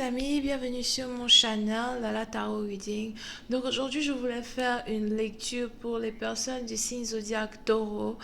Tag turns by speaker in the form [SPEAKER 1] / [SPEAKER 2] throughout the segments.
[SPEAKER 1] les amis, bienvenue sur mon channel Lala Tarot Reading. Donc aujourd'hui je voulais faire une lecture pour les personnes du signe zodiaque Taureau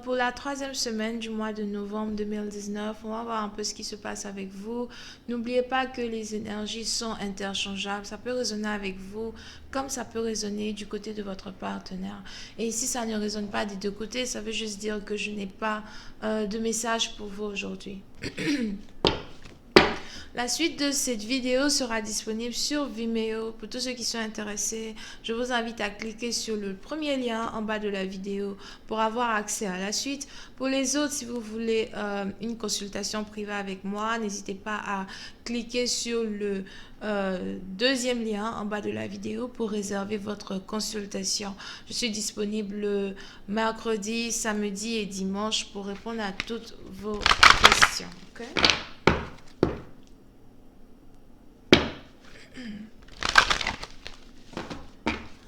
[SPEAKER 1] pour la troisième semaine du mois de novembre 2019. On va voir un peu ce qui se passe avec vous. N'oubliez pas que les énergies sont interchangeables, ça peut résonner avec vous comme ça peut résonner du côté de votre partenaire. Et si ça ne résonne pas des deux côtés, ça veut juste dire que je n'ai pas de message pour vous aujourd'hui. La suite de cette vidéo sera disponible sur Vimeo. Pour tous ceux qui sont intéressés, je vous invite à cliquer sur le premier lien en bas de la vidéo pour avoir accès à la suite. Pour les autres, si vous voulez une consultation privée avec moi, n'hésitez pas à cliquer sur le deuxième lien en bas de la vidéo pour réserver votre consultation. Je suis disponible le mercredi, samedi et dimanche pour répondre à toutes vos questions. Okay?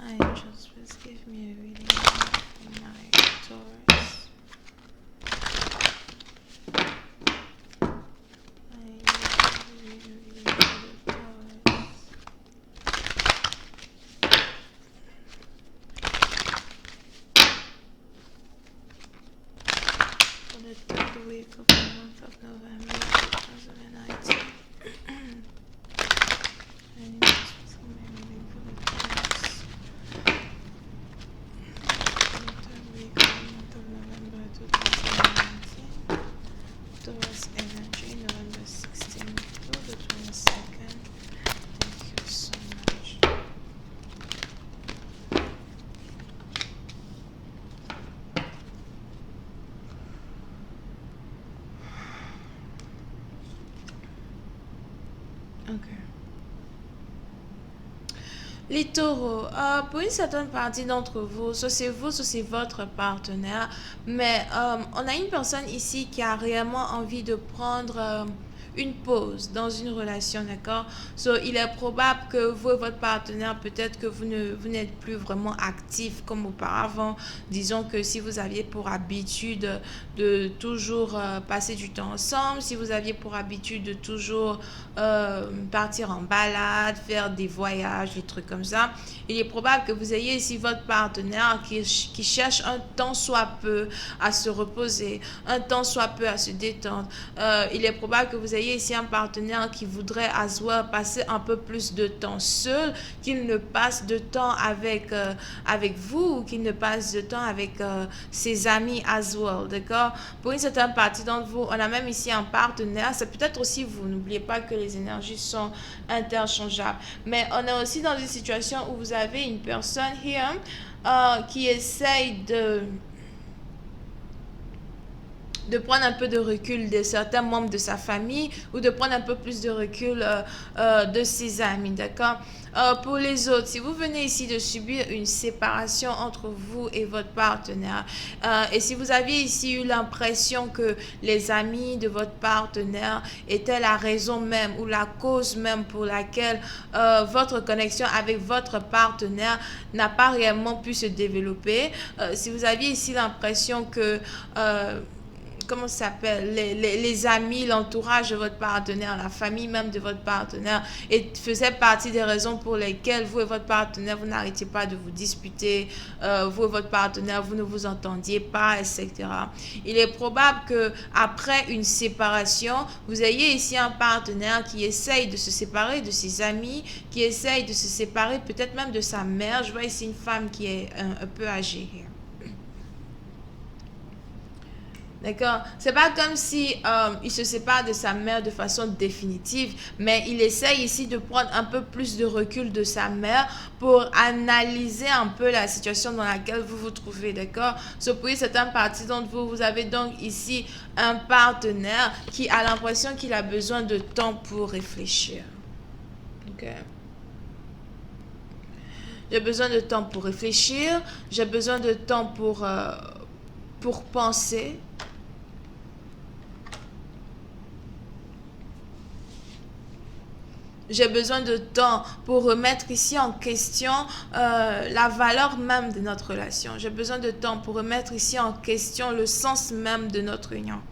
[SPEAKER 1] Angels, please give me a reading for my Taurus. I need a reading for the Taurus. For the third week of the month of November 2019. Angels, please give me a reading for the Taurus. November 2019, Taurus energy, November 16th to the 22nd. Thank you so much. Okay. Les taureaux, pour une certaine partie d'entre vous, soit c'est vous, soit c'est votre partenaire, mais on a une personne ici qui a réellement envie de prendre une pause dans une relation, d'accord? So, il est probable que vous et votre partenaire, peut-être que vous n'êtes plus vraiment actifs comme auparavant. Disons que si vous aviez pour habitude de toujours passer du temps ensemble, si vous aviez pour habitude de toujours partir en balade, faire des voyages, des trucs comme ça, il est probable que vous ayez ici votre partenaire qui cherche un temps soit peu à se reposer, un temps soit peu à se détendre. Il est probable que vous ayez ici un partenaire qui voudrait as well passer un peu plus de temps seul, qu'il ne passe de temps avec vous, ou qu'il ne passe de temps avec ses amis as well, d'accord? Pour une certaine partie d'entre vous, on a même ici un partenaire, c'est peut-être aussi vous, n'oubliez pas que les énergies sont interchangeables, mais on est aussi dans une situation où vous avez une personne here qui essaye de prendre un peu de recul de certains membres de sa famille ou de prendre un peu plus de recul de ses amis, d'accord? Pour les autres, si vous venez ici de subir une séparation entre vous et votre partenaire, et si vous aviez ici eu l'impression que les amis de votre partenaire étaient la raison même ou la cause même pour laquelle votre connexion avec votre partenaire n'a pas réellement pu se développer, si vous aviez ici l'impression que comment ça s'appelle, les amis, l'entourage de votre partenaire, la famille même de votre partenaire, et faisait partie des raisons pour lesquelles vous et votre partenaire, vous n'arrêtiez pas de vous disputer, vous et votre partenaire, vous ne vous entendiez pas, etc. Il est probable que après une séparation, vous ayez ici un partenaire qui essaye de se séparer de ses amis, qui essaye de se séparer peut-être même de sa mère. Je vois ici une femme qui est un peu âgée. D'accord? C'est pas comme si il se sépare de sa mère de façon définitive, mais il essaye ici de prendre un peu plus de recul de sa mère pour analyser un peu la situation dans laquelle vous vous trouvez, d'accord? Pour certaines parties d'entre vous, vous avez donc ici un partenaire qui a l'impression qu'il a besoin de temps pour réfléchir. Ok? J'ai besoin de temps pour réfléchir, j'ai besoin de temps pour penser. J'ai besoin de temps pour remettre ici en question la valeur même de notre relation. J'ai besoin de temps pour remettre ici en question le sens même de notre union.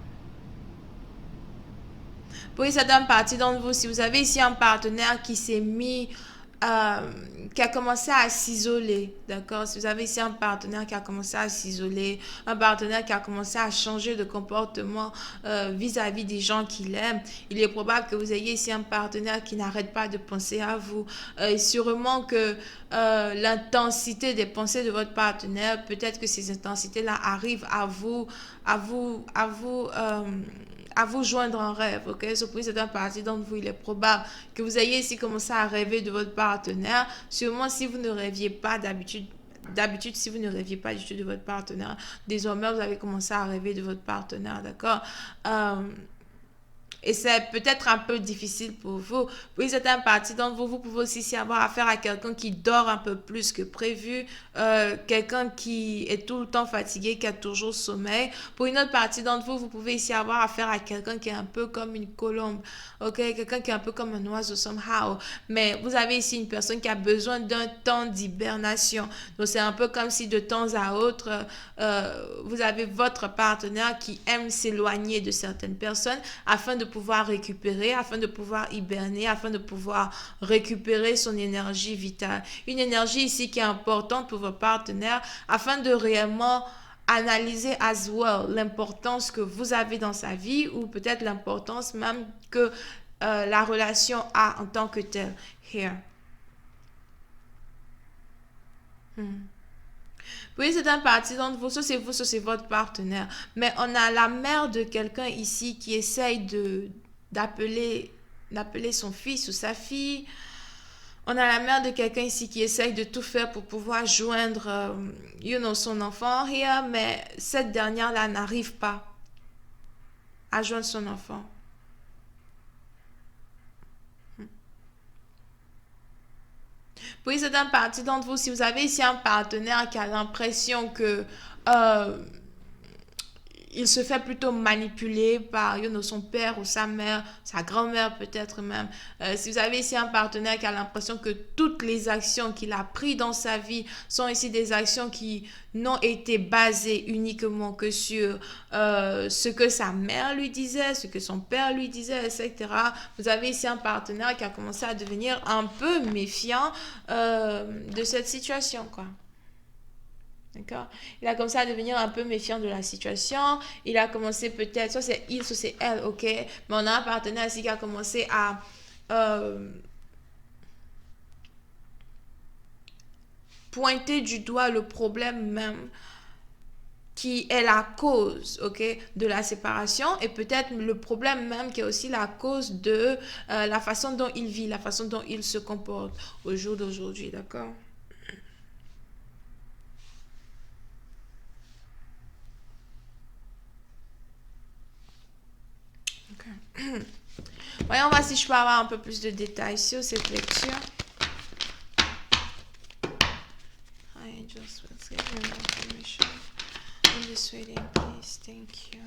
[SPEAKER 1] Pour une certaine partie d'entre vous, si vous avez ici un partenaire qui s'est mis, euh, qui a commencé à s'isoler, d'accord? Si vous avez ici un partenaire qui a commencé à s'isoler, un partenaire qui a commencé à changer de comportement vis-à-vis des gens qu'il aime, il est probable que vous ayez ici un partenaire qui n'arrête pas de penser à vous. Et sûrement que l'intensité des pensées de votre partenaire, peut-être que ces intensités-là arrivent à vous, à vous joindre en rêve, ok? Surprise, c'est un parti d'entre vous, il est probable que vous ayez ici commencé à rêver de votre partenaire. Sûrement, si vous ne rêviez pas d'habitude, si vous ne rêviez pas du tout de votre partenaire, désormais, vous avez commencé à rêver de votre partenaire, d'accord? Et c'est peut-être un peu difficile pour vous. Oui, c'est un parti d'entre vous, vous pouvez aussi avoir affaire à quelqu'un qui dort un peu plus que prévu, quelqu'un qui est tout le temps fatigué, qui a toujours sommeil. Pour une autre partie d'entre vous, vous pouvez ici avoir affaire à quelqu'un qui est un peu comme une colombe, ok? Quelqu'un qui est un peu comme un oiseau somehow. Mais vous avez ici une personne qui a besoin d'un temps d'hibernation. Donc c'est un peu comme si de temps à autre, vous avez votre partenaire qui aime s'éloigner de certaines personnes afin de pouvoir récupérer, afin de pouvoir hiberner, afin de pouvoir récupérer son énergie vitale. Une énergie ici qui est importante pour vos partenaires afin de réellement analyser as well l'importance que vous avez dans sa vie ou peut-être l'importance même que la relation a en tant que telle. Here. Oui, c'est un parti d'entre vous, ça c'est votre partenaire. Mais on a la mère de quelqu'un ici qui essaye d'appeler son fils ou sa fille. On a la mère de quelqu'un ici qui essaye de tout faire pour pouvoir joindre, son enfant here, mais cette dernière-là n'arrive pas à joindre son enfant. Oui, c'est un parti d'entre vous. Si vous avez ici un partenaire qui a l'impression que euh, il se fait plutôt manipuler par son père ou sa mère, sa grand-mère peut-être même. Si vous avez ici un partenaire qui a l'impression que toutes les actions qu'il a prises dans sa vie sont ici des actions qui n'ont été basées uniquement que sur ce que sa mère lui disait, ce que son père lui disait, etc. Vous avez ici un partenaire qui a commencé à devenir un peu méfiant de cette situation, quoi. D'accord? Il a commencé à devenir un peu méfiant de la situation. Il a commencé peut-être, soit c'est il, soit c'est elle, ok? Mais on a un partenaire ici qui a commencé à euh, pointer du doigt le problème même qui est la cause, ok, de la séparation et peut-être le problème même qui est aussi la cause de la façon dont il vit, la façon dont il se comporte au jour d'aujourd'hui, d'accord? Ok. Voyons voir si je peux avoir un peu plus de détails sur cette lecture. I just will give you more information. I'm just waiting, please. Thank you.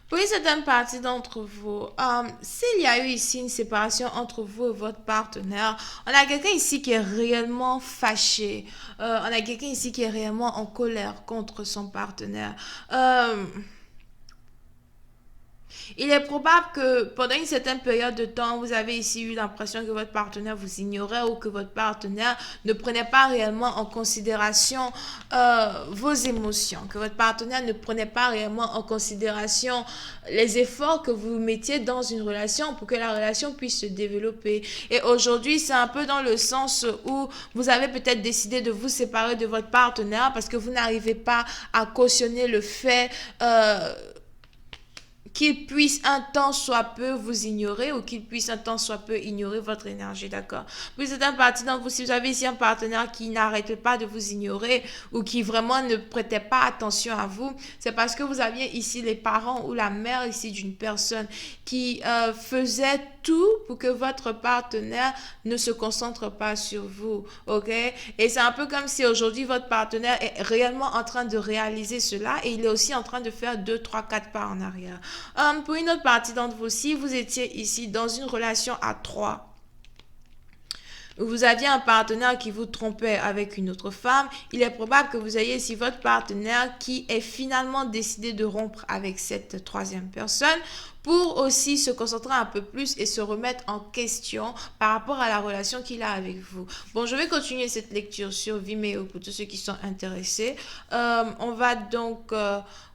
[SPEAKER 1] Pour une certaine partie d'entre vous, s'il y a eu ici une séparation entre vous et votre partenaire, on a quelqu'un ici qui est réellement fâché. On a quelqu'un ici qui est réellement en colère contre son partenaire. Il est probable que pendant une certaine période de temps, vous avez ici eu l'impression que votre partenaire vous ignorait ou que votre partenaire ne prenait pas réellement en considération vos émotions, que votre partenaire ne prenait pas réellement en considération les efforts que vous mettiez dans une relation pour que la relation puisse se développer. Et aujourd'hui, c'est un peu dans le sens où vous avez peut-être décidé de vous séparer de votre partenaire parce que vous n'arrivez pas à cautionner le fait qu'il puisse un temps soit peu vous ignorer ou qu'il puisse un temps soit peu ignorer votre énergie, d'accord? Pour certaines parties d'entre vous, si vous avez ici un partenaire qui n'arrête pas de vous ignorer ou qui vraiment ne prêtait pas attention à vous, c'est parce que vous aviez ici les parents ou la mère ici d'une personne qui faisait tout pour que votre partenaire ne se concentre pas sur vous, ok? Et c'est un peu comme si aujourd'hui votre partenaire est réellement en train de réaliser cela et il est aussi en train de faire 2, 3, 4 pas en arrière. Pour une autre partie d'entre vous, si vous étiez ici dans une relation à 3, vous aviez un partenaire qui vous trompait avec une autre femme, il est probable que vous ayez ici votre partenaire qui est finalement décidé de rompre avec cette troisième personne pour aussi se concentrer un peu plus et se remettre en question par rapport à la relation qu'il a avec vous. Bon, je vais continuer cette lecture sur Vimeo pour tous ceux qui sont intéressés. On va donc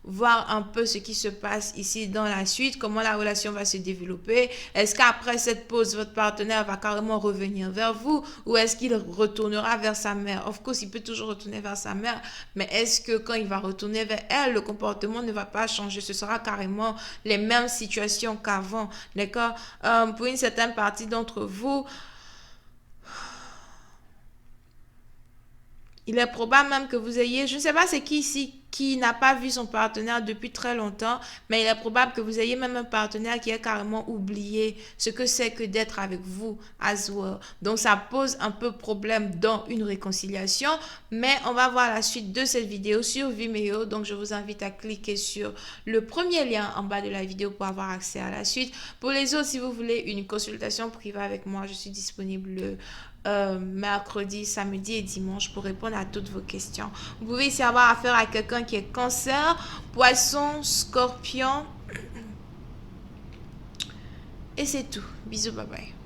[SPEAKER 1] voir un peu ce qui se passe ici dans la suite, comment la relation va se développer. Est-ce qu'après cette pause, votre partenaire va carrément revenir vers vous ou est-ce qu'il retournera vers sa mère? Of course, il peut toujours retourner vers sa mère, mais est-ce que quand il va retourner vers elle, le comportement ne va pas changer? Ce sera carrément les mêmes situations qu'avant, d'accord? Pour une certaine partie d'entre vous, il est probable même que vous ayez, je ne sais pas c'est qui ici qui n'a pas vu son partenaire depuis très longtemps, mais il est probable que vous ayez même un partenaire qui a carrément oublié ce que c'est que d'être avec vous as well. Donc ça pose un peu problème dans une réconciliation, mais on va voir la suite de cette vidéo sur Vimeo. Donc je vous invite à cliquer sur le premier lien en bas de la vidéo pour avoir accès à la suite. Pour les autres, si vous voulez une consultation privée avec moi, je suis disponible le mercredi, samedi et dimanche pour répondre à toutes vos questions. Vous pouvez ici avoir affaire à quelqu'un qui est cancer, poisson, scorpion. Et c'est tout. Bisous, bye bye.